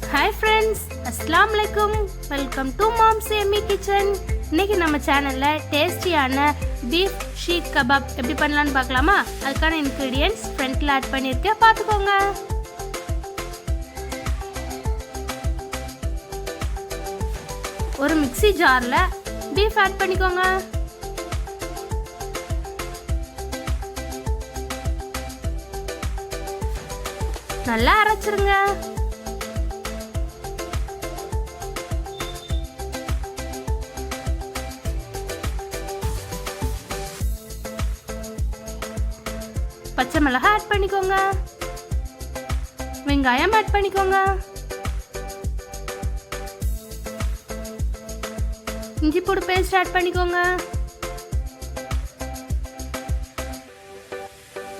Hi friends, அஸ்ஸலாமு அலைக்கும். Welcome to mom's Emmy kitchen. இன்னைக்கு நம்ம சேனலில் டேஸ்டியான பீஃப் ஷீக் கபாப் எப்படி பண்ணலான்னு பார்க்கலாமா? அதுக்கான இன்க்ரீடியன்ட்ஸ் ஃப்ரண்ட்டில் ஆட் பண்ணியிருக்கேன், பார்த்துக்கோங்க. ஒரு மிக்ஸி ஜாரில் பீஃப் ஆட் பண்ணிக்கோங்க. நல்லா அரைச்சிருங்க. பச்சை மிளகாய் ஆட் பண்ணிக்கோங்க. வெங்காயம் ஆட் பண்ணிக்கோங்க. இஞ்சி பூண்டு பேஸ்ட் ஆட் பண்ணிக்கோங்க.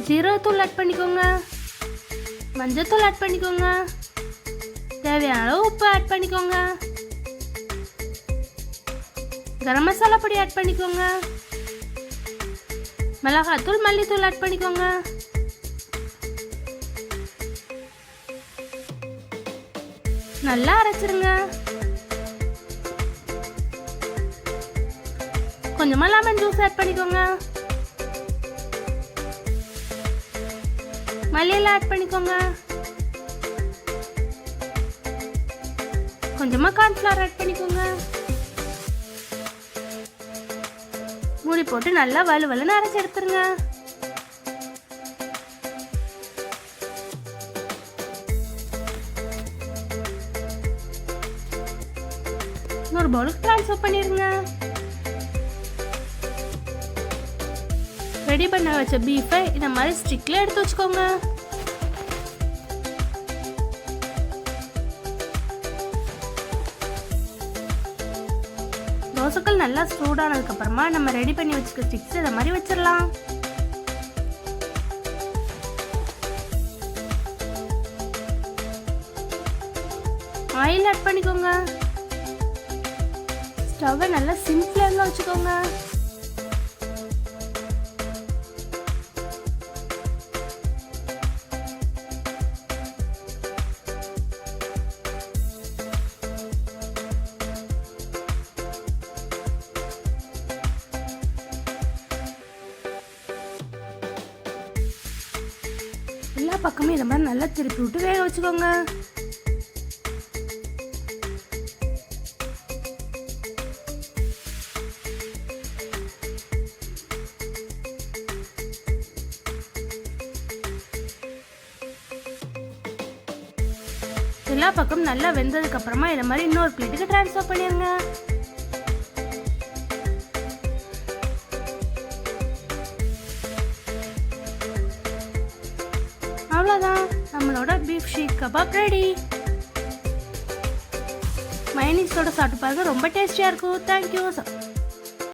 ஜீரகத்தூள் ஆட் பண்ணிக்கோங்க. மஞ்சத்தூள் ஆட் பண்ணிக்கோங்க. தேவையான அளவு உப்பு ஆட் பண்ணிக்கோங்க. கரம் மசாலா பொடி ஆட் பண்ணிக்கோங்க. மிளகாத்தூள் மல்லித்தூள் ஆட் பண்ணிக்கோங்க. நல்லா அரைச்சிருங்க. கொஞ்சமா லெமன் ஜூஸ் ஆட் பண்ணிக்கோங்க. மல்லியெல்லாம் ஆட் பண்ணிக்கோங்க. கொஞ்சமா கார்ன்ஃப்ளவர் ஆட் பண்ணிக்கோங்க. மூடி போட்டு நல்லா வலுவலுன்னு அரைச்சி எடுத்துருங்க. இன்னொரு பவுலுக்கு ட்ரான்ஸ்ஃபர் பண்ணிருங்க. ரெடி பண்ண வச்ச பீஃபை இந்த மாதிரி ஸ்டிக்ல எடுத்து வச்சுக்கோங்க. தோசைக்கல் நல்லா சூடானதுக்கு அப்புறமா நம்ம ரெடி பண்ணி வச்சுக்க ஸ்டிக்ஸ் இதை மாதிரி வச்சிடலாம். ஆயில் ஆட் பண்ணிக்கோங்க. ஸ்டவ்வை நல்லா சிம் ஃப்ளேம்ல வச்சுக்கோங்க. எல்லா பக்கமும் இதை மாதிரி நல்லா திருப்பி விட்டு வேக வச்சுக்கோங்க. எல்லா பக்கம் நல்லா வெந்ததுக்கு அப்புறமா இதை மாதிரி இன்னொரு பிளேட்டுக்கு ட்ரான்ஸ்ஃபர் பண்ணிடுங்க. அவ்வளோதான், நம்மளோட பீஃப் ஷீக் கபாப் ரெடி. மைனீஸோட சாப்பிட்டு பாருங்க, ரொம்ப டேஸ்டியாக இருக்கும். தேங்க்யூ.